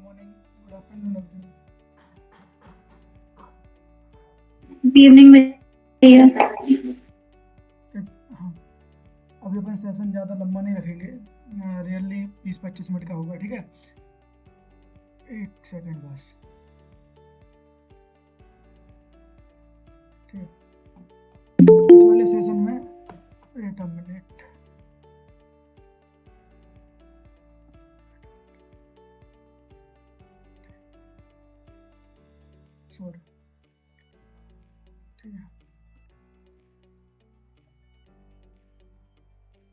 Morning, good afternoon everyone. Good evening भैया। हाँ, अभी अपन सेशन ज़्यादा लंबा नहीं रखेंगे, रियली 20-25 मिनट का होगा, ठीक है। एक सेकंड बस, ठीक है। इस वाले सेशन में वेट अ मिनट, सॉरी, ठीक है,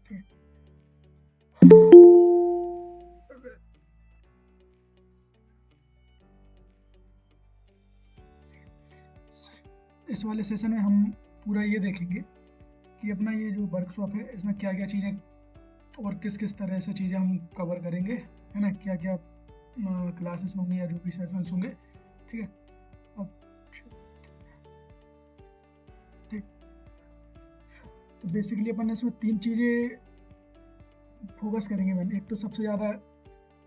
ठीक। इस वाले सेशन में हम पूरा ये देखेंगे कि अपना ये जो वर्कशॉप है इसमें क्या क्या चीज़ें और किस किस तरह से चीज़ें हम कवर करेंगे, है ना। क्या क्या क्लासेस होंगे या जो भी सेशंस होंगे, ठीक है। अब ठीक, तो बेसिकली अपन इसमें 3 चीज़ें फोकस करेंगे। मैंने एक तो सबसे ज़्यादा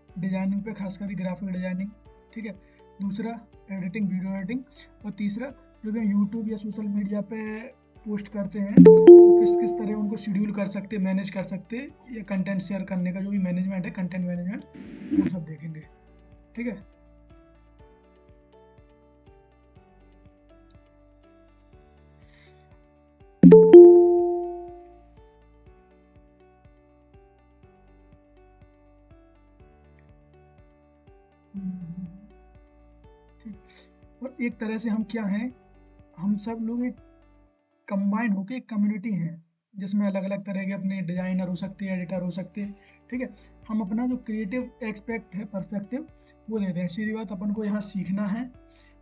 डिजाइनिंग पे, खासकर ग्राफिक डिजाइनिंग, ठीक है। दूसरा एडिटिंग, वीडियो एडिटिंग। और तीसरा जो भी हम यूट्यूब या सोशल मीडिया पे पोस्ट करते हैं तो किस किस तरह उनको शेड्यूल कर सकते, मैनेज कर सकते, या कंटेंट शेयर करने का जो भी मैनेजमेंट है, कंटेंट मैनेजमेंट, वो सब देखेंगे, ठीक है। ठीक। और एक तरह से हम क्या हैं, हम सब लोग एक कंबाइन होके एक कम्युनिटी हैं, जिसमें अलग अलग तरह के अपने डिजाइनर हो सकते हैं, एडिटर हो सकते हैं, ठीक है। हम अपना जो क्रिएटिव एक्सपेक्ट है, पर्सपेक्टिव, वो देते हैं। सीधी बात, अपन को यहाँ सीखना है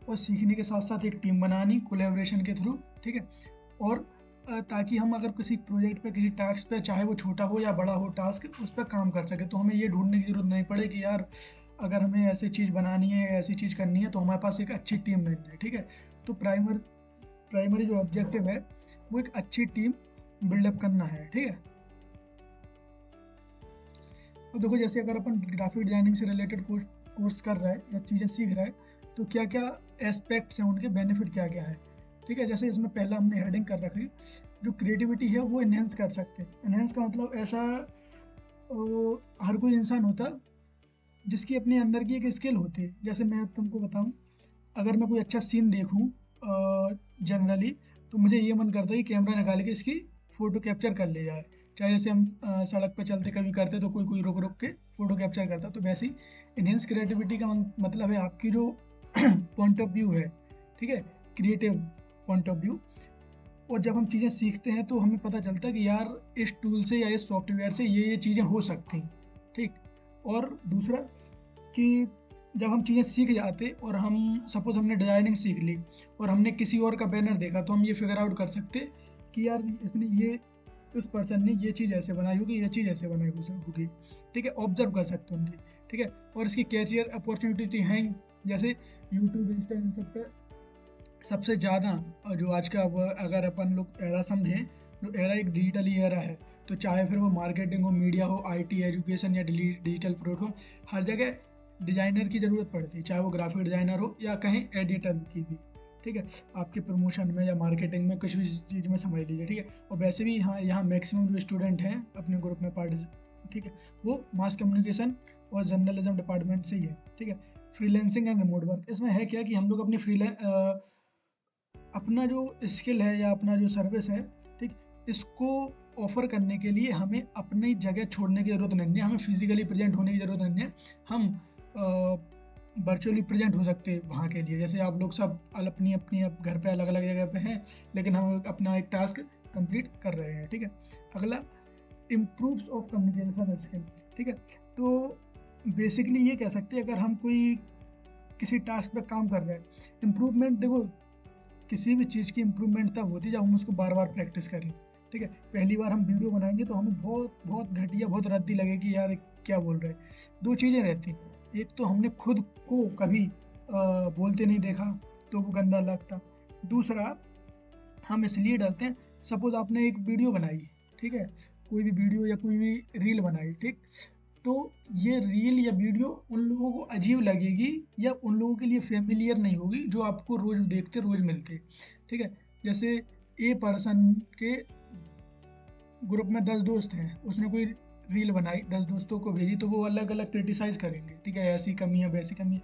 और सीखने के साथ साथ एक टीम बनानी कोलैबोरेशन के थ्रू, ठीक है। और ताकि हम अगर किसी प्रोजेक्ट पे, किसी टास्क पे, चाहे वो छोटा हो या बड़ा हो टास्क, उस पर काम कर सके, तो हमें ये ढूंढने की जरूरत नहीं पड़े कि यार अगर हमें ऐसी चीज़ बनानी है, ऐसी चीज़ करनी है, तो हमारे पास एक अच्छी टीम नहीं है, ठीक है। तो प्राइमरी जो ऑब्जेक्टिव है वो एक अच्छी टीम बिल्डअप करना है, ठीक है। अब देखो, जैसे अगर अपन ग्राफिक डिजाइनिंग से रिलेटेड कोर्स कर रहा है या चीज़ें सीख रहा है, तो क्या क्या एस्पेक्ट्स हैं, उनके बेनिफिट क्या क्या है, ठीक है। जैसे इसमें पहला हमने हेडिंग कर रखी है, जो क्रिएटिविटी है वो इन्हेंस कर सकते हैं। इन्हेंस का मतलब ऐसा, हर कोई इंसान होता जिसकी अपने अंदर की एक स्किल होती है। जैसे मैं तुमको बताऊं, अगर मैं कोई अच्छा सीन देखूं जनरली, तो मुझे ये मन करता है कि कैमरा निकाल के इसकी फ़ोटो कैप्चर कर लिया जाए। चाहे जैसे हम सड़क पे चलते कभी करते, तो कोई कोई रुक रुक के फ़ोटो कैप्चर करता, तो वैसे ही इन्हेंस क्रिएटिविटी का मतलब है आपकी जो पॉइंट ऑफ व्यू है, ठीक है, क्रिएटिव पॉइंट ऑफ व्यू। और जब हम चीज़ें सीखते हैं तो हमें पता चलता है कि यार इस टूल से या इस सॉफ्टवेयर से ये चीज़ें हो सकती हैं, ठीक। और दूसरा कि जब हम चीज़ें सीख जाते और हम सपोज़ हमने डिज़ाइनिंग सीख ली और हमने किसी और का बैनर देखा, तो हम ये फिगर आउट कर सकते कि यार इसने ये, उस पर्सन ने ये चीज़ ऐसे बनाई होगी, ये चीज़ ऐसे बनाई होगी, ठीक है। ऑब्जर्व कर सकते हैं उनकी, ठीक है। और इसकी कैरियर अपॉर्चुनिटी हैं, जैसे यूट्यूब, इंस्टा, इन सब पे सबसे ज़्यादा जो आज का, अब अगर अपन लोग एरा समझें, जो एरा एक डिजिटली एरा है, तो चाहे फिर वो मार्केटिंग हो, मीडिया हो, आईटी, एजुकेशन या डिजिटल प्लेटफॉर्म, हर जगह डिज़ाइनर की ज़रूरत पड़ती है, चाहे वो ग्राफिक डिज़ाइनर हो या कहीं एडिटर की भी, ठीक है। आपके प्रमोशन में या मार्केटिंग में कुछ भी चीज़ में समझ लीजिए, ठीक है। और वैसे भी यहाँ मैक्सिमम जो स्टूडेंट हैं अपने ग्रुप में पार्टिसिपेट, ठीक है, वो मास कम्युनिकेशन और जर्नलिज्म डिपार्टमेंट से ही है, ठीक है। फ्रीलैंसिंग एंड रिमोट वर्क, इसमें है क्या कि हम लोग अपनी अपना जो स्किल है या अपना जो सर्विस है, ठीक, इसको ऑफर करने के लिए हमें अपनी जगह छोड़ने की ज़रूरत नहीं है, हमें फिजिकली प्रेजेंट होने की ज़रूरत नहीं है। हम वर्चुअली प्रेजेंट हो सकते हैं वहाँ के लिए। जैसे आप लोग सब अपनी अपनी अब घर पे अलग अलग जगह पे हैं, लेकिन हम अपना एक टास्क कंप्लीट कर रहे हैं, ठीक है। अगला, इम्प्रूव्स ऑफ कम्युनिकेशन स्किल, ठीक है। तो बेसिकली ये कह सकते हैं, अगर हम कोई किसी टास्क पे काम कर रहे हैं, इम्प्रूवमेंट देखो, किसी भी चीज़ की इम्प्रूवमेंट तब होती है जब हम उसको बार बार प्रैक्टिस करें, ठीक है। पहली बार हम वीडियो बनाएंगे तो हमें बहुत बहुत घटिया, बहुत रद्दी लगेगी, यार क्या बोल रहे हैं। दो चीज़ें रहती हैं, एक तो हमने खुद को कभी बोलते नहीं देखा, तो वो गंदा लगता। दूसरा, हम इसलिए डरते हैं, सपोज आपने एक वीडियो बनाई, ठीक है, कोई भी वीडियो या कोई भी रील बनाई, ठीक, तो ये रील या वीडियो उन लोगों को अजीब लगेगी या उन लोगों के लिए फेमिलियर नहीं होगी जो आपको रोज़ देखते रोज़ मिलते। ठीक है, जैसे ए पर्सन के ग्रुप में 10 दोस्त हैं, उसने कोई रील बनाई, 10 दोस्तों को भेजी, तो वो अलग अलग क्रिटिसाइज़ करेंगे, ठीक है, ऐसी कमी है वैसी कमी है।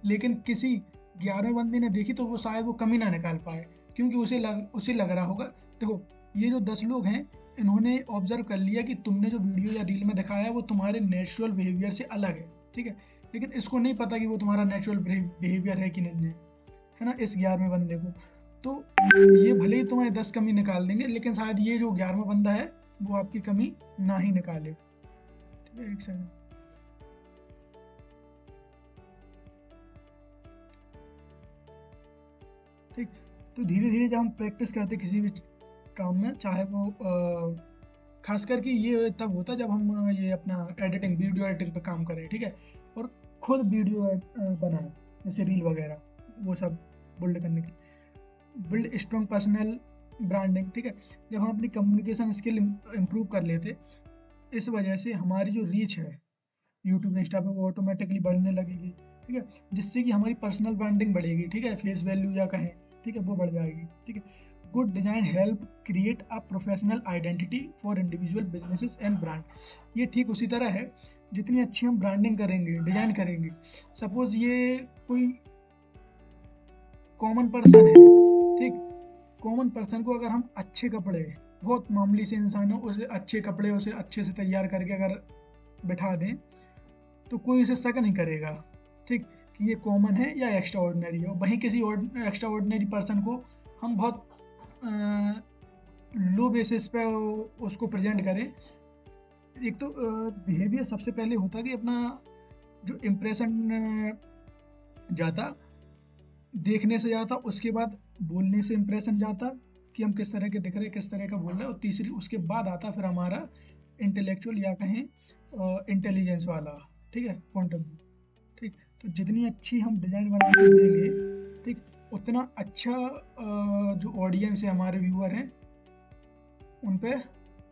लेकिन किसी 11वें बंदे ने देखी तो वो शायद वो कमी ना निकाल पाए, क्योंकि उसे लग रहा होगा, देखो ये जो 10 लोग हैं इन्होंने ऑब्जर्व कर लिया कि तुमने जो वीडियो या रील में दिखाया है वो तुम्हारे नेचुरल बिहेवियर से अलग है, ठीक है, लेकिन इसको नहीं पता कि वो तुम्हारा नेचुरल बिहेवियर है कि नहीं है ना, इस 11वें बंदे को। तो ये भले ही तुम्हें 10 कमी निकाल देंगे, लेकिन शायद ये जो 11वां बंदा है वो आपकी कमी ना ही निकाले। ठीक है, एक सेकंड। ठीक, तो धीरे धीरे जब हम प्रैक्टिस करते किसी भी काम में, चाहे वो खास करके ये तब होता है जब हम ये अपना एडिटिंग, वीडियो एडिटिंग पे काम करें, ठीक है, और खुद वीडियो बनाएं, जैसे रील वगैरह, वो सब बिल्ड करने के लिए, बिल्ड स्ट्रॉन्ग पर्सनल ब्रांडिंग। ठीक है, जब हम अपनी कम्युनिकेशन स्किल इम्प्रूव कर लेते, इस वजह से हमारी जो रीच है यूट्यूब इंस्टा पे वो ऑटोमेटिकली बढ़ने लगेगी, ठीक है, जिससे कि हमारी पर्सनल ब्रांडिंग बढ़ेगी, ठीक है, फेस वैल्यू या कहें, ठीक है, वो बढ़ जाएगी। ठीक है, good design help create a professional identity for individual businesses and brand. ये ठीक उसी तरह है, जितनी अच्छी हम ब्रांडिंग करेंगे, डिजाइन करेंगे, सपोज ये कोई कॉमन पर्सन है, ठीक, कॉमन पर्सन को अगर हम अच्छे कपड़े, बहुत मामूली से इंसान हो, उसे अच्छे कपड़े उसे अच्छे से तैयार करके अगर बिठा दें तो कोई उसे शक नहीं करेगा, ठीक, कि ये कॉमन है या एक्स्ट्रा ऑर्डिनरी है। वहीं किसी एक्स्ट्रा ऑर्डिनरी पर्सन को हम बहुत लो बेसिस पे उसको प्रेजेंट करें, एक तो बिहेवियर सबसे पहले होता कि अपना जो इम्प्रेशन जाता, देखने से जाता, उसके बाद बोलने से इम्प्रेशन जाता कि हम किस तरह के दिख रहे हैं, किस तरह का बोल रहे हैं, और तीसरी उसके बाद आता फिर हमारा इंटेलेक्चुअल या कहें इंटेलिजेंस वाला, ठीक है, पॉइंट ऑफ व्यू। ठीक, तो जितनी अच्छी हम डिज़ाइन बना के देंगे, ठीक, उतना अच्छा जो ऑडियंस है, हमारे व्यूअर हैं, उन पे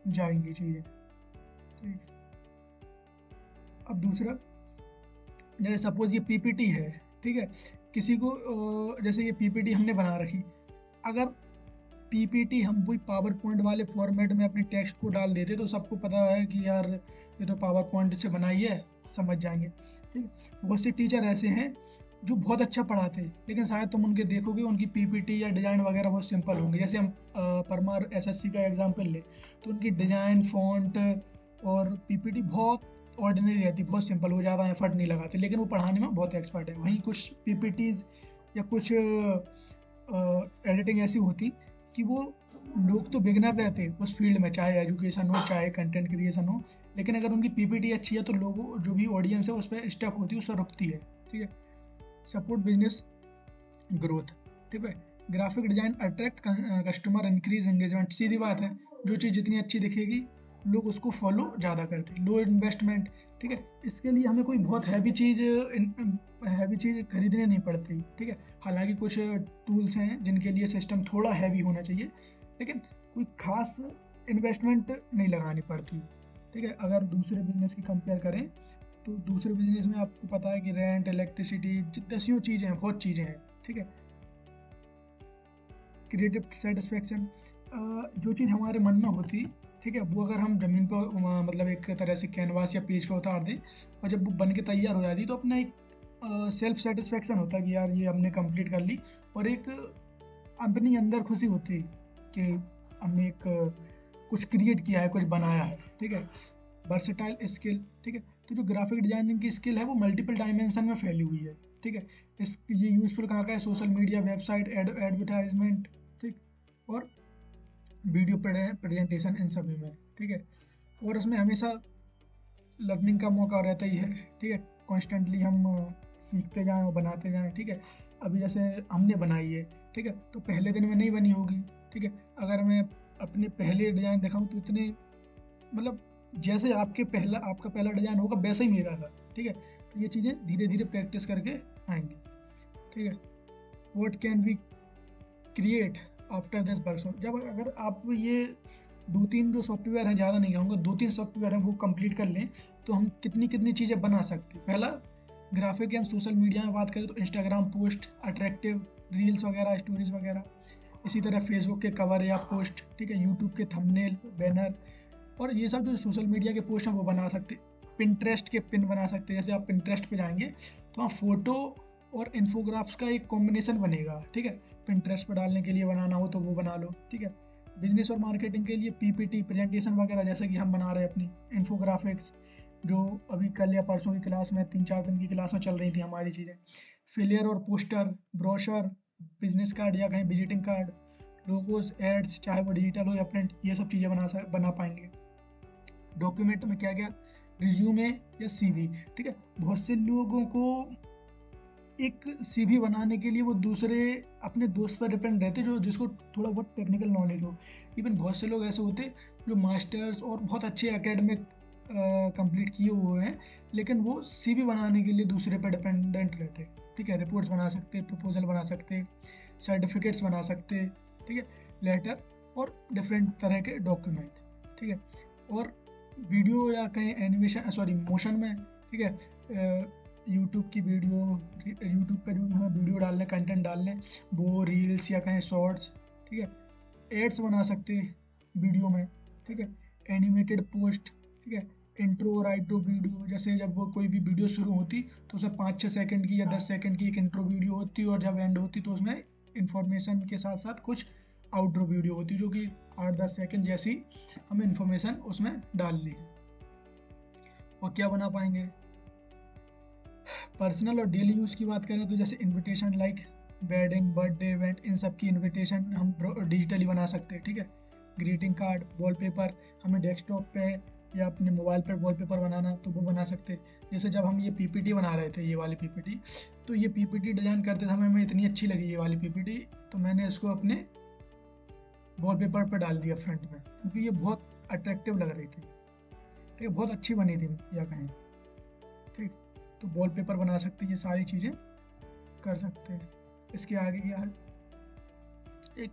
जाएंगी चीज़ें। ठीक, अब दूसरा, जैसे सपोज ये पीपीटी है, ठीक है, किसी को जैसे ये पीपीटी हमने बना रखी, अगर पीपीटी हम वही पावर पॉइंट वाले फॉर्मेट में अपने टेक्स्ट को डाल देते तो सबको पता है कि यार ये तो पावर पॉइंट से बनाई है, समझ जाएंगे। ठीक, बहुत से टीचर ऐसे हैं जो बहुत अच्छा पढ़ाते हैं, लेकिन शायद तुम उनके देखोगे उनकी पीपीटी या डिज़ाइन वगैरह बहुत सिंपल होंगी। जैसे हम परमार एसएससी का एग्जांपल ले, तो उनकी डिज़ाइन, फॉन्ट और पीपीटी बहुत ऑर्डिनरी रहती, बहुत सिंपल, वो ज़्यादा एफर्ट नहीं लगाते, लेकिन वो पढ़ाने में बहुत एक्सपर्ट है। वहीं कुछ पीपीटीज़ या कुछ एडिटिंग ऐसी होती कि वो लोग तो बिगनर रहते उस फील्ड में, चाहे एजुकेशन हो चाहे कंटेंट क्रिएशन हो, लेकिन अगर उनकी पीपीटी अच्छी है तो लोगों, जो भी ऑडियंस है, उस पर स्टक होती है, उस पर रुकती है। ठीक है, सपोर्ट बिजनेस ग्रोथ। ठीक है, graphic design attract customer, increase engagement, सीधी बात है, जो चीज़ जितनी अच्छी दिखेगी लोग उसको फॉलो ज़्यादा करते हैं। लो इन्वेस्टमेंट, ठीक है, इसके लिए हमें कोई बहुत हैवी चीज़ खरीदने नहीं पड़ती। ठीक है, हालांकि कुछ टूल्स हैं जिनके लिए सिस्टम थोड़ा हैवी होना चाहिए, लेकिन कोई खास इन्वेस्टमेंट नहीं लगानी पड़ती। ठीक है, अगर दूसरे बिजनेस की कंपेयर करें तो दूसरे बिजनेस में आपको पता है कि रेंट, इलेक्ट्रिसिटी, दसियों चीज़ें हैं, बहुत चीज़ें हैं। ठीक है, क्रिएटिव सेटिस्फेक्शन, जो चीज़ हमारे मन में होती, ठीक है, वो अगर हम ज़मीन पर मतलब एक तरह से कैनवास या पेज पर उतार दें और जब वो बन के तैयार हो जाती तो अपना एक सेल्फ सेटिस्फेक्शन होता कि यार ये हमने कंप्लीट कर ली, और एक अपनी अंदर खुशी होती कि हमने एक कुछ क्रिएट किया है, कुछ बनाया है। ठीक है, वर्सेटाइल स्किल, ठीक है, तो जो ग्राफिक डिजाइनिंग की स्किल है वो मल्टीपल डायमेंशन में फैली हुई है। ठीक है, ये यूज़फुल कहाँ का है, सोशल मीडिया, वेबसाइट, एडवर्टाइजमेंट, ठीक, और वीडियो प्रेजेंटेशन, इन सभी में। ठीक है, और उसमें हमेशा लर्निंग का मौका रहता ही है। ठीक है, कॉन्स्टेंटली हम सीखते जाएं और बनाते जाएं। ठीक है, अभी जैसे हमने बनाई है, ठीक है, तो पहले दिन में नहीं बनी होगी। ठीक है, अगर मैं अपने पहले डिज़ाइन दिखाऊं तो इतने, मतलब जैसे आपका पहला डिज़ाइन होगा वैसा ही मेरा था। ठीक है, तो ये चीज़ें धीरे धीरे प्रैक्टिस करके आएंगी। ठीक है, what can we create after this workshop, जब अगर आप ये 2-3 जो सॉफ्टवेयर हैं, ज़्यादा नहीं कहूँगा, 2-3 सॉफ्टवेयर हैं, वो कंप्लीट कर लें तो हम कितनी कितनी चीज़ें बना सकते हैं। पहला ग्राफिक एंड सोशल मीडिया में बात करें तो इंस्टाग्राम पोस्ट, अट्रैक्टिव रील्स वगैरह, स्टोरीज वगैरह। इसी तरह फेसबुक के कवर या पोस्ट, ठीक है, यूट्यूब के थंबनेल, बैनर, और ये सब जो सोशल मीडिया के पोस्ट हैं वो बना सकते। पिंटरेस्ट के पिन बना सकते हैं, जैसे आप पिंटरेस्ट पे जाएंगे तो वहाँ फोटो और इन्फोग्राफ्स का एक कॉम्बिनेशन बनेगा, ठीक है। पिंटरेस्ट पे डालने के लिए बनाना हो तो वो बना लो, ठीक है। बिजनेस और मार्केटिंग के लिए पीपीटी, प्रेजेंटेशन वगैरह, जैसे कि हम बना रहे हैं अपनी इन्फोग्राफिक्स, जो अभी कल या परसों की क्लास में 3-4 दिन की क्लास में चल रही थी हमारी चीज़ें। फेलियर और पोस्टर, ब्रोशर, बिजनेस कार्ड या कहीं विजिटिंग कार्ड, लोगोस, एड्स, चाहे वो डिजिटल हो या प्रिंट, ये सब चीज़ें बना पाएंगे। डॉक्यूमेंट में क्या क्या, रिज्यूमे या सीवी, ठीक है। बहुत से लोगों को एक सीवी बनाने के लिए वो दूसरे अपने दोस्त पर डिपेंड रहते जो जिसको थोड़ा बहुत टेक्निकल नॉलेज हो। इवन बहुत से लोग ऐसे होते जो मास्टर्स और बहुत अच्छे एकेडमिक कंप्लीट किए हुए हैं, लेकिन वो सीवी बनाने के लिए दूसरे पर डिपेंडेंट रहते, ठीक है। रिपोर्ट्स बना सकते, प्रपोजल बना सकते, सर्टिफिकेट्स बना सकते, ठीक है, लेटर और डिफरेंट तरह के डॉक्यूमेंट, ठीक है। और वीडियो या कहीं एनिमेशन, सॉरी, मोशन में, ठीक है, यूट्यूब की वीडियो, यूट्यूब पे जो हमें वीडियो डालने, कंटेंट डालने, वो रील्स या कहीं शॉर्ट्स, ठीक है। एड्स बना सकते वीडियो में, ठीक है। एनिमेटेड पोस्ट, ठीक है। इंट्रो और आउट्रो वीडियो, जैसे जब वो कोई भी वीडियो शुरू होती तो उसमें 5-6 सेकंड की या 10 सेकंड की एक इंट्रो वीडियो होती, और जब एंड होती तो उसमें इंफॉर्मेशन के साथ साथ कुछ आउट्रो वीडियो होती, जो कि 8-10 सेकंड जैसी हमें इंफॉर्मेशन उसमें डाल ली है। और क्या बना पाएंगे, पर्सनल और डेली यूज़ की बात करें तो जैसे invitation, like wedding, birthday event, इन सब की इनविटेशन हम डिजिटली बना सकते हैं, ठीक है। ग्रीटिंग कार्ड, वॉलपेपर, हमें डेस्कटॉप पे या अपने मोबाइल पर वॉलपेपर बनाना तो वो बना सकते हैं। जैसे जब हम ये पीपीटी बना रहे थे, ये वाली पीपीटी, तो ये पीपीटी डिज़ाइन करते समय हमें इतनी अच्छी लगी ये वाली पीपीटी, तो मैंने इसको अपने वॉलपेपर पर डाल दिया फ्रंट में, क्योंकि ये बहुत अट्रैक्टिव लग रही थी, ठीक है, बहुत अच्छी बनी थी या कहें, ठीक। तो वॉलपेपर बना सकते हैं, ये सारी चीज़ें कर सकते हैं। इसके आगे क्या है, एक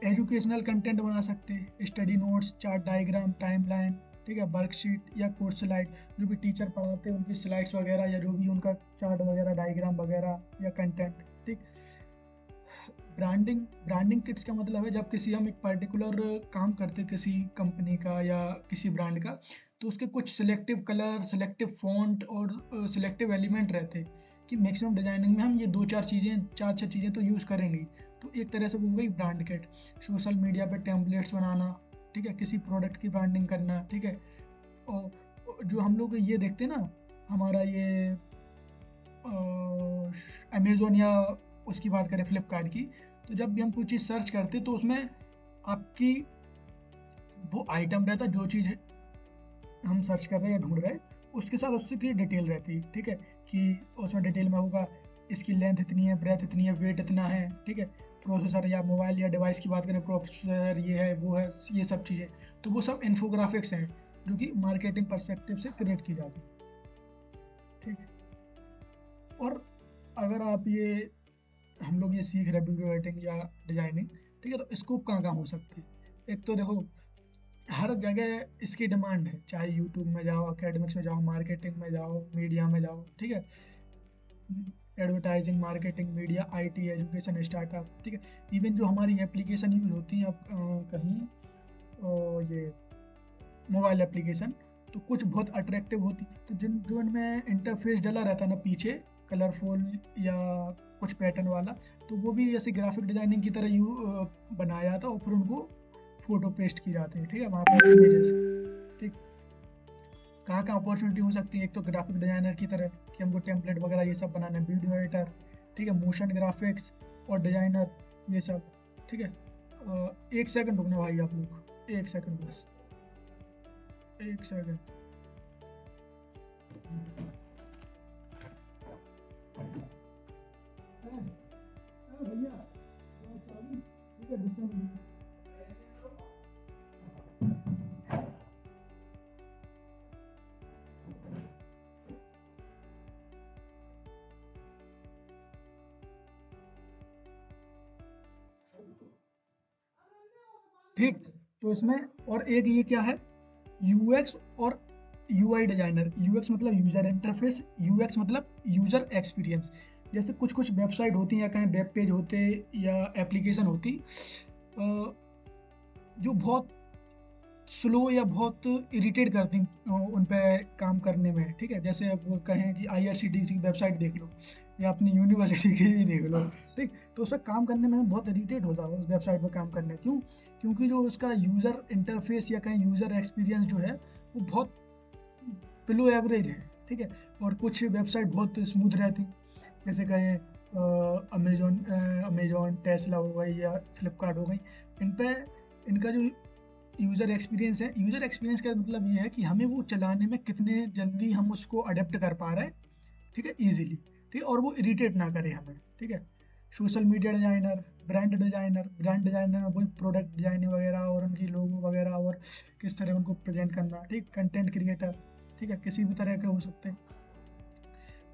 एजुकेशनल कंटेंट बना सकते हैं, study notes, chart diagram, timeline, ठीक है, वर्कशीट या कोर्स स्लाइड, जो भी टीचर पढ़ाते हैं उनकी स्लाइड्स वगैरह, या जो भी उनका चार्ट वगैरह, डायग्राम वगैरह या कंटेंट, ठीक। ब्रांडिंग किट्स का मतलब है जब किसी हम एक पर्टिकुलर काम करते किसी कंपनी का या किसी ब्रांड का, तो उसके कुछ सिलेक्टिव कलर, सिलेक्टिव फॉन्ट और सिलेक्टिव एलिमेंट रहते कि मैक्सिमम डिजाइनिंग में हम ये 4-6 चीज़ें तो यूज़ करेंगे। तो एक तरह से वो हो गई ब्रांड किट। सोशल मीडिया पे टेम्पलेट्स बनाना, ठीक है, किसी प्रोडक्ट की ब्रांडिंग करना, ठीक है। और जो हम लोग ये देखते हैं ना, हमारा ये अमेज़ोन या उसकी बात करें फ्लिपकार्ट की, तो जब भी हम कोई चीज़ सर्च करते तो उसमें आपकी वो आइटम रहता, जो चीज़ हम सर्च कर रहे हैं या ढूंढ रहे हैं, उसके साथ उसकी डिटेल रहती है, ठीक है। कि उसमें डिटेल में होगा इसकी लेंथ इतनी है, ब्रेथ इतनी है, वेट इतना है, ठीक है। प्रोसेसर या मोबाइल या डिवाइस की बात करें, प्रोसेसर ये है, वो है, ये सब चीज़ें, तो वो सब इन्फोग्राफिक्स हैं जो कि मार्केटिंग पर्सपेक्टिव से क्रिएट की जाती है, ठीक। और अगर आप ये हम लोग ये सीख रहे हैं वीडियो एडिटिंग या डिजाइनिंग, ठीक है, तो स्कोप कहाँ कहाँ हो सकती है। एक तो देखो, हर जगह इसकी डिमांड है, चाहे यूट्यूब में जाओ, एकेडमिक्स में जाओ, मार्केटिंग में जाओ, मीडिया में जाओ, ठीक है। Advertising, marketing, media, IT, education, startup, ठीक है। इवन जो हमारी एप्लीकेशन यूज़ होती हैं अब कहीं ये मोबाइल एप्लीकेशन, तो कुछ बहुत अट्रैक्टिव होती, तो जो इनमें इंटरफेस डला रहता है ना पीछे, कलरफुल या कुछ पैटर्न वाला, तो वो भी ऐसे ग्राफिक डिजाइनिंग की तरह बनाया जाता है, और फिर उनको फोटो पेस्ट की जाती है, ठीक है, वहाँ पर इमेजेस, ठीक। कहाँ कहाँ अपॉर्चुनिटी हो सकती है, एक तो ग्राफिक डिजाइनर की तरह कि हमको टेम्पलेट वगैरह ये सब बनाना है, वीडियो एडिटर, ठीक है, मोशन ग्राफिक्स और डिजाइनर, ये सब, ठीक है। 1 सेकंड रुकना भाई आप लोग, 1 सेकंड बस, 1 सेकंड। भैया, ठीक है, डिस्टेंस। ठीक, तो इसमें और एक ये क्या है, यूएक्स और UI डिजाइनर, UX मतलब यूजर इंटरफेस, UX मतलब यूजर एक्सपीरियंस। जैसे कुछ कुछ वेबसाइट होती हैं या कहीं वेब पेज होते या एप्लीकेशन होती जो बहुत स्लो या बहुत इरिटेट करती उन पे काम करने में, ठीक है। जैसे अब कहें कि IRCTC की वेबसाइट देख लो या अपनी यूनिवर्सिटी की ही देख लो, ठीक। तो उस पर काम करने में बहुत इरिटेट होता है उस वेबसाइट पर काम करने, क्यों? क्योंकि जो उसका यूज़र इंटरफेस या कहीं यूज़र एक्सपीरियंस जो है वो बहुत बिलो एवरेज है, ठीक है। और कुछ वेबसाइट बहुत स्मूथ रहती, जैसे कहें अमेजोन टेस्ला हो गई या फ्लिपकार्ट हो गई। इन पे इनका जो यूज़र एक्सपीरियंस है, यूज़र एक्सपीरियंस का मतलब ये है कि हमें वो चलाने में कितने जल्दी हम उसको अडेप्ट कर पा रहे हैं, ठीक है, ईजिली, ठीक है, और वो इरिटेट ना करे हमें, ठीक है। Social media designer, brand designer में वही प्रोडक्ट डिज़ाइनिंग वगैरह और उनकी लोगो वगैरह और किस तरह उनको प्रेजेंट करना, ठीक। कंटेंट क्रिएटर, ठीक है, किसी भी तरह के हो सकते हैं।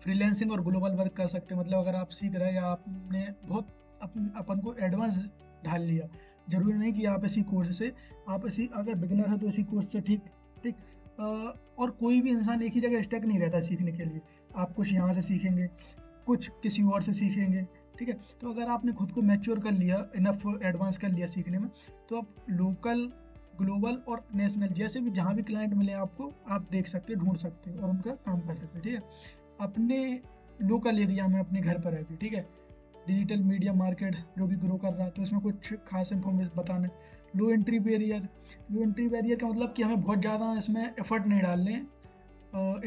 फ्रीलांसिंग और ग्लोबल वर्क कर सकते हैं, मतलब अगर आप सीख रहे हैं या आपने बहुत अपन को एडवांस ढाल लिया, जरूरी नहीं कि आप इसी कोर्स से, आप इसी अगर बिगिनर है तो इसी कोर्स से, ठीक, ठीक। और कोई भी इंसान एक ही जगह स्टक नहीं रहता सीखने के लिए, आप कुछ यहाँ से सीखेंगे, कुछ किसी और से सीखेंगे, ठीक है। तो अगर आपने खुद को मैच्योर कर लिया, इनफ एडवांस कर लिया सीखने में, तो आप लोकल, ग्लोबल और नेशनल जैसे भी जहाँ भी क्लाइंट मिले आपको, आप देख सकते हैं, ढूंढ सकते हैं और उनका काम कर सकते हैं, ठीक है। अपने लोकल एरिया में अपने घर पर रहकर, ठीक है। डिजिटल मीडिया मार्केट जो भी ग्रो कर रहा है, तो इसमें कुछ खास इन्फॉर्मेशन बताना है। लो एंट्री बैरियर, लो एंट्री बैरियर का मतलब कि हमें बहुत ज़्यादा इसमें एफर्ट नहीं डालने,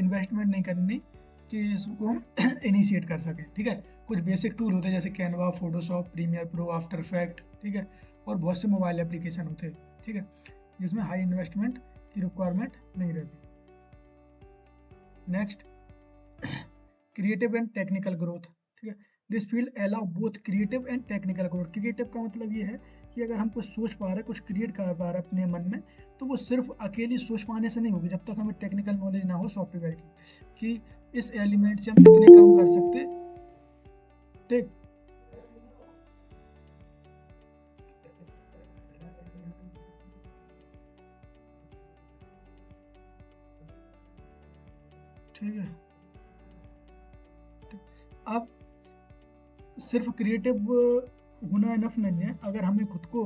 इन्वेस्टमेंट नहीं करनी कि इसको हम इनिशिएट कर सकें, ठीक है। कुछ बेसिक टूल होते हैं जैसे Canva, Photoshop, Premiere Pro, After Effect, ठीक है। और बहुत से मोबाइल एप्लीकेशन होते हैं, ठीक है, जिसमें हाई इन्वेस्टमेंट की रिक्वायरमेंट नहीं रहती। Next, creative and technical growth, ठीक है। This field allow both creative and technical growth. Creative का मतलब ये है कि अगर हम कुछ सोच पा रहे हैं, कुछ क्रिएट कर पा रहे हैं अपने मन में, तो वो सिर्फ अकेली सोच पाने से नहीं होगी जब तक हमें टेक्निकल नॉलेज ना हो सॉफ्टवेयर की, कि इस एलिमेंट से हम कितने काम कर सकते, ठीक। ठीक है, अब सिर्फ क्रिएटिव होना इनफ नहीं है, अगर हमें खुद को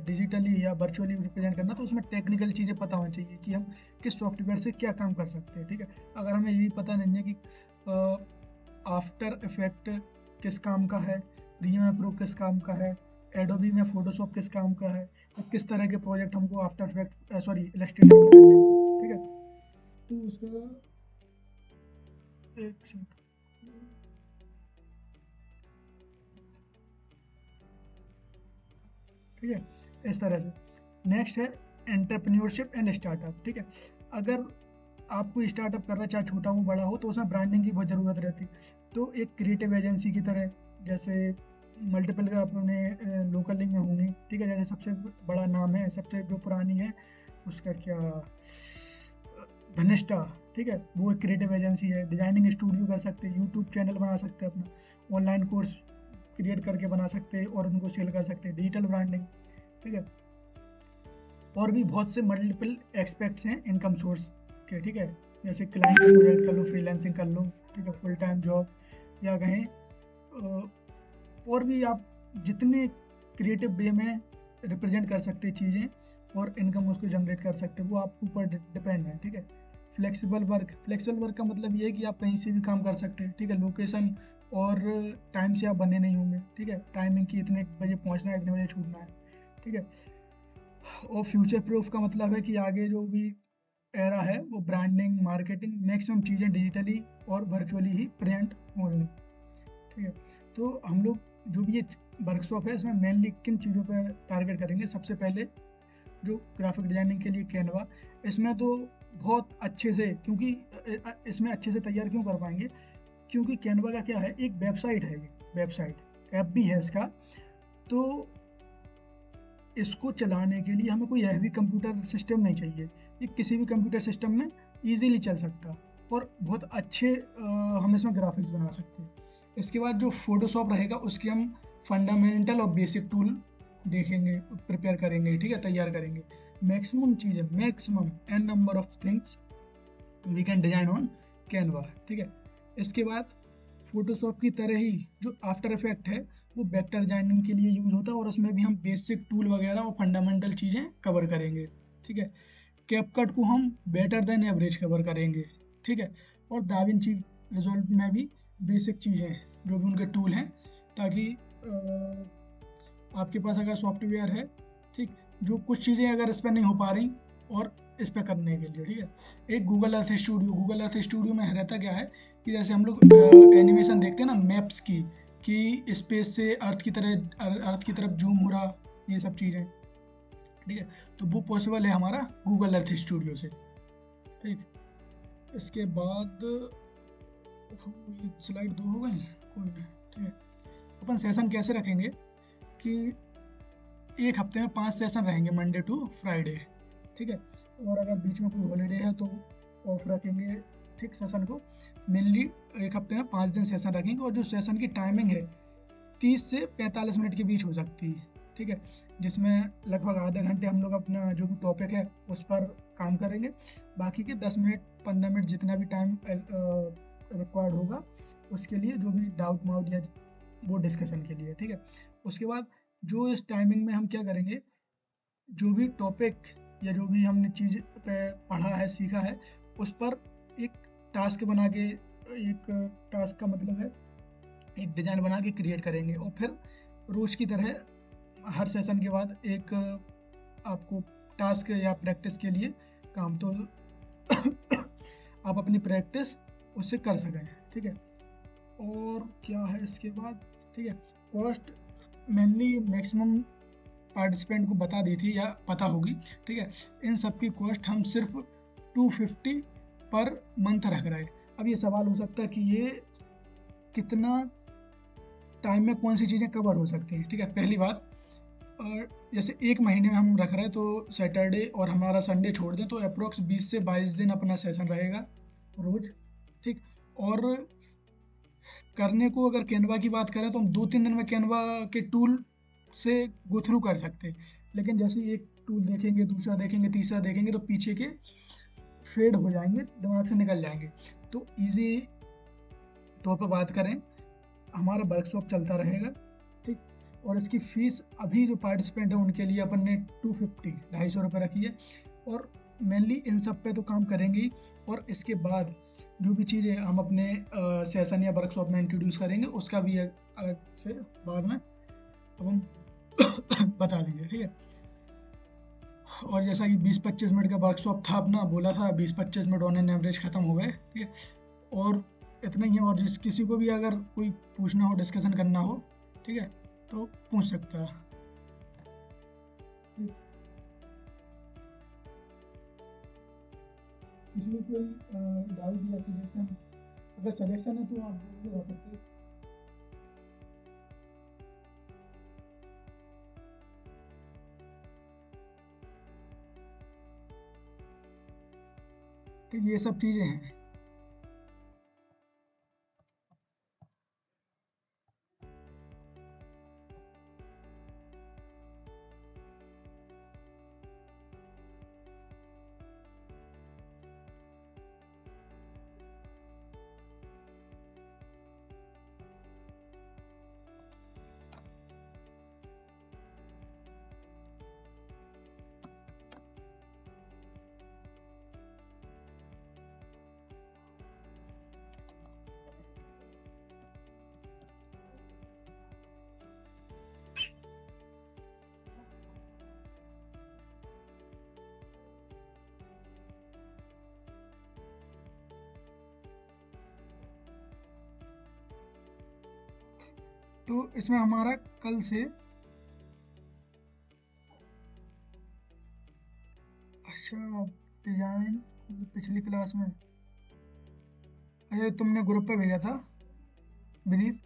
डिजिटली या वर्चुअली रिप्रेजेंट करना, तो उसमें टेक्निकल चीज़ें पता होनी चाहिए कि हम किस सॉफ्टवेयर से क्या काम कर सकते हैं, ठीक है। अगर हमें यही पता नहीं है कि आफ्टर इफेक्ट किस काम का है, प्रीमियर प्रो किस काम का है, एडोबी में फोटोशॉप किस काम का है, तो किस तरह के प्रोजेक्ट हमको आफ्टर इफेक्ट सॉरी इलस्ट्रेटर में करने हैं, ठीक है। तो उसका एक सेकंड, ठीक है, इस तरह से। नेक्स्ट है एंटरप्रेन्योरशिप एंड स्टार्टअप, ठीक है। अगर आप कोई स्टार्टअप कर रहा है, चाहे छोटा हो बड़ा हो, तो उसमें ब्रांडिंग की बहुत ज़रूरत रहती है। तो एक क्रिएटिव एजेंसी की तरह, जैसे मल्टीपल अपने लोकल लिंक में होंगी, ठीक है। जैसे सबसे बड़ा नाम है, सबसे जो पुरानी है, उसका क्या, धनिष्ठा, ठीक है, वो एक क्रिएटिव एजेंसी है। डिजाइनिंग स्टूडियो कर सकते हैं, यूट्यूब चैनल बना सकते हैं अपना, ऑनलाइन कोर्स क्रिएट करके बना सकते हैं और उनको सेल कर सकते हैं, डिजिटल ब्रांडिंग, ठीक है। और भी बहुत से मल्टीपल एक्सपेक्ट्स हैं इनकम सोर्स के, ठीक है। जैसे क्लाइंट प्रोजेक्ट कर लो, फ्रीलांसिंग कर लो, ठीक है, फुल टाइम जॉब, या कहें और भी आप जितने क्रिएटिव वे में रिप्रेजेंट कर सकते चीज़ें और इनकम उसको जनरेट कर सकते, वो आपके ऊपर डिपेंड है, ठीक है। फ्लेक्सिबल वर्क का मतलब ये है कि आप कहीं से भी काम कर सकते हैं, ठीक है। लोकेशन और टाइम से आप बंधे नहीं होंगे, ठीक है। टाइमिंग की इतने बजे पहुंचना है, इतने बजे छूटना है, ठीक है। और फ्यूचर प्रूफ का मतलब है कि आगे जो भी एरा है वो ब्रांडिंग, मार्केटिंग, मैक्सिमम चीज़ें डिजिटली और वर्चुअली ही प्रेजेंट होंगी, ठीक है। तो हम लोग जो भी ये वर्कशॉप है, इसमें मेनली किन चीज़ों पर टारगेट करेंगे? सबसे पहले जो ग्राफिक डिजाइनिंग के लिए कैनवा, इसमें तो बहुत अच्छे से, क्योंकि इसमें अच्छे से तैयार क्यों कर पाएंगे, क्योंकि कैनवा का क्या है, एक वेबसाइट है, वेबसाइट ऐप भी है इसका। तो इसको चलाने के लिए हमें कोई हैवी कंप्यूटर सिस्टम नहीं चाहिए, ये किसी भी कंप्यूटर सिस्टम में ईजीली चल सकता और बहुत अच्छे हम इसमें ग्राफिक्स बना सकते हैं। इसके बाद जो फोटोशॉप रहेगा उसके हम फंडामेंटल और बेसिक टूल देखेंगे, प्रिपेयर करेंगे, ठीक है, तैयार करेंगे। मैक्सिमम चीज़ें, maximum an number of things we can design on Canva, ठीक है। इसके बाद फोटोशॉप की तरह ही जो आफ्टर इफेक्ट है वो वेक्टर डिजाइनिंग के लिए यूज होता है, और उसमें भी हम बेसिक टूल वगैरह और फंडामेंटल चीज़ें कवर करेंगे, ठीक है। कैपकट को हम बेटर देन एवरेज कवर करेंगे, ठीक है। और दाविंची रिजॉल्व में भी बेसिक चीज़ें हैं जो भी उनके टूल हैं, ताकि आपके पास अगर सॉफ्टवेयर है, ठीक, जो कुछ चीज़ें अगर इस पर नहीं हो पा रही और इस पर करने के लिए, ठीक है। एक Google Earth studio, Google Earth studio में रहता क्या है कि जैसे हम लोग एनिमेशन देखते हैं ना मैप्स की, कि स्पेस से अर्थ की तरफ जूम हो रहा, ये सब चीज़ें, ठीक है। तो वो पॉसिबल है हमारा गूगल अर्थ स्टूडियो से, ठीक। इसके बाद स्लाइड 2 हो गई, कोई नहीं, ठीक है। अपन सेशन कैसे रखेंगे कि एक हफ्ते में 5 सेशन रहेंगे, मंडे टू फ्राइडे, ठीक है। और अगर बीच में कोई हॉलीडे है तो ऑफ रखेंगे, ठीक, सेशन को। मेनली एक हफ्ते में 5 दिन सेशन रखेंगे, और जो सेशन की टाइमिंग है 30 से 45 मिनट के बीच हो सकती है, ठीक है। जिसमें लगभग आधे घंटे हम लोग अपना जो भी टॉपिक है उस पर काम करेंगे, बाकी के 10 मिनट 15 मिनट जितना भी टाइम रिक्वायर्ड होगा उसके लिए, जो भी डाउट माउट या वो डिस्कशन के लिए, ठीक है। उसके बाद जो इस टाइमिंग में हम क्या करेंगे, जो भी टॉपिक या जो भी हमने चीज़ पे पढ़ा है, सीखा है, उस पर एक टास्क बना के, एक टास्क का मतलब है एक डिज़ाइन बना के क्रिएट करेंगे, और फिर रोज़ की तरह हर सेशन के बाद एक आपको टास्क या प्रैक्टिस के लिए काम, तो आप अपनी प्रैक्टिस उससे कर सकें, ठीक है। और क्या है इसके बाद, ठीक है। कॉस्ट मेनली मैक्सिमम पार्टिसिपेंट को बता दी थी या पता होगी, ठीक है। इन सब की कॉस्ट हम सिर्फ 250 पर मंथ रख रहे हैं। अब ये सवाल हो सकता है कि ये कितना टाइम में कौन सी चीज़ें कवर हो सकती हैं, ठीक है। पहली बात, जैसे एक महीने में हम रख रहे हैं तो सैटरडे और हमारा संडे छोड़ दें तो अप्रोक्स 20 से 22 दिन अपना सेशन रहेगा रोज़, ठीक। और करने को अगर कैनवा की बात करें तो हम 2-3 दिन में कैनवा के टूल से गो थ्रू कर सकते हैं, लेकिन जैसे एक टूल देखेंगे, दूसरा देखेंगे, तीसरा देखेंगे तो पीछे के फेड हो जाएंगे, दिमाग से निकल जाएंगे। तो इजी तौर पर बात करें, हमारा वर्कशॉप चलता रहेगा, ठीक। और इसकी फ़ीस अभी जो पार्टिसिपेंट है उनके लिए अपन ने 250 ₹250 रखी है, और मेनली इन सब पे तो काम करेंगे ही, और इसके बाद जो भी चीज़ें हम अपने सेशन या वर्कशॉप में इंट्रोड्यूस करेंगे उसका भी अलग से बाद में अब हम बता देंगे, ठीक है। और जैसा कि 20-25 मिनट का वर्कशॉप था, अपना बोला था 20-25 मिनट ऑन एन एवरेज ख़त्म हो गए, ठीक है। और इतना ही है, और जिस किसी को भी अगर कोई पूछना हो, डिस्कशन करना हो, ठीक है, तो पूछ सकता है। किसी को कोई डाउट या सजेशन, अगर सजेशन है तो आप बता सकते हैं। तो ये सब चीज़ें हैं। तो इसमें हमारा कल से, अच्छा, डिजाइन पिछली क्लास में, अच्छा तुमने ग्रुप पे भेजा था विनीत,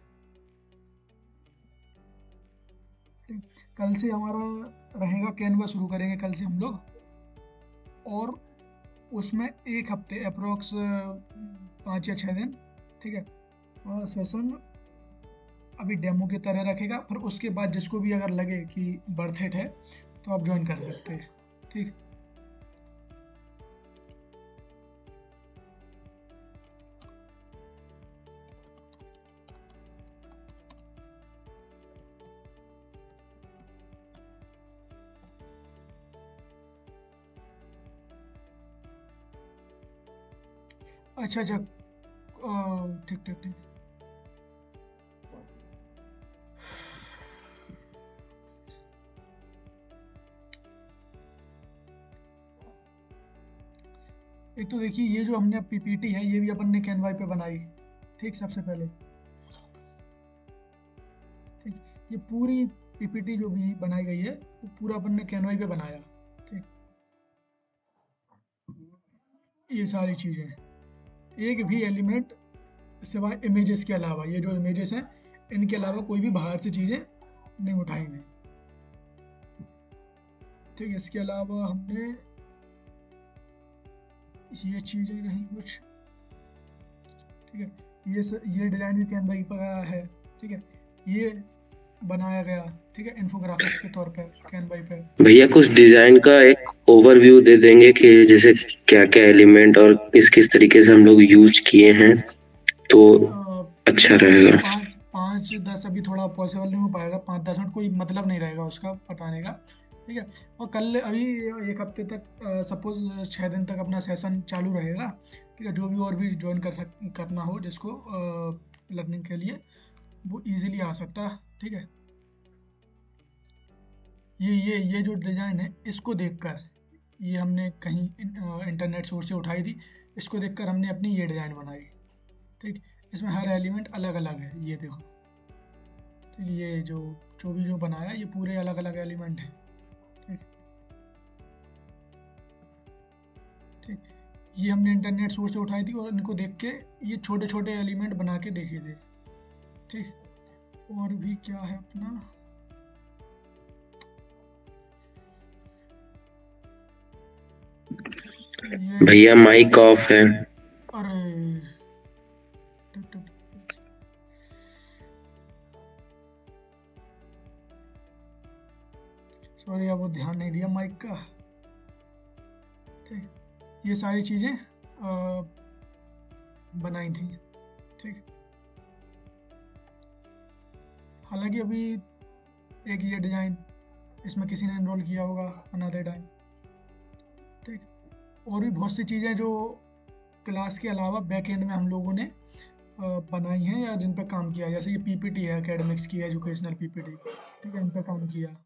कल से हमारा रहेगा कैनवा, शुरू करेंगे कल से हम लोग, और उसमें एक हफ्ते अप्रोक्स 5 या 6 दिन, ठीक है। और सेशन अभी डेमो की तरह रखेगा, फिर उसके बाद जिसको भी अगर लगे कि वर्थ इट है तो आप ज्वाइन कर सकते हैं, ठीक। अच्छा अच्छा, ठीक ठीक ठीक। एक तो देखिए ये जो हमने पीपीटी है ये भी अपन ने कैनवा पे बनाई, ठीक, सबसे पहले। ठीक, ये पूरी पीपीटी जो भी बनाई गई है वो पूरा अपन ने कैनवा पे बनाया। ठीक, ये सारी चीज़ें, एक भी एलिमेंट सिवाय इमेजेस के अलावा, ये जो इमेजेस हैं इनके अलावा कोई भी बाहर से चीज़ें नहीं उठाई गई। ठीक, इसके अलावा हमने ये चीज़ें रही कुछ। ठीक है, ये डिज़ाइन भी कैनवा पर है। ठीक है, ये बनाया गया, ठीक है, इन्फोग्राफिक्स के तौर पे कैनवा पे। भैया कुछ डिजाइन का एक ओवरव्यू दे देंगे कि जैसे क्या क्या एलिमेंट और किस किस तरीके से हम लोग यूज किए हैं तो अच्छा रहेगा। 5-10 अभी थोड़ा पॉसिबल नहीं हो पाएगा, 5-10 मिनट कोई मतलब नहीं रहेगा उसका बताने का। ठीक है, और कल अभी एक हफ्ते तक सपोज 6 दिन तक अपना सेशन चालू रहेगा। ठीक है, जो भी और भी ज्वाइन करना हो जिसको लर्निंग के लिए, वो इजीली आ सकता है। ठीक है, ये जो डिज़ाइन है इसको देखकर, ये हमने कहीं इंटरनेट सोर्स से उठाई थी, इसको देखकर हमने अपनी ये डिज़ाइन बनाई। ठीक, इसमें हर एलिमेंट अलग अलग है, ये देखो। ठीक, ये जो भी जो बनाया ये पूरे अलग अलग एलिमेंट हैं। ठीक ठीक, ये हमने इंटरनेट सोर्स से उठाई थी और इनको देख के ये छोटे छोटे एलिमेंट बना के देखे थे। ठीक, और भी क्या है अपना, ये भैया माइक ऑफ है। अरे सॉरी, अब वो ध्यान नहीं दिया माइक का। ठीक, ये सारी चीज़ें बनाई थी। ठीक, हालांकि अभी एक ये डिज़ाइन इसमें किसी ने इनरोल किया होगा अनदर टाइम। ठीक, और भी बहुत सी चीज़ें जो क्लास के अलावा बैक एंड में हम लोगों ने बनाई हैं या जिन पर काम किया है, जैसे ये पीपीटी है एकेडमिक्स की, एजुकेशनल पीपीटी। ठीक है, इन पर काम किया।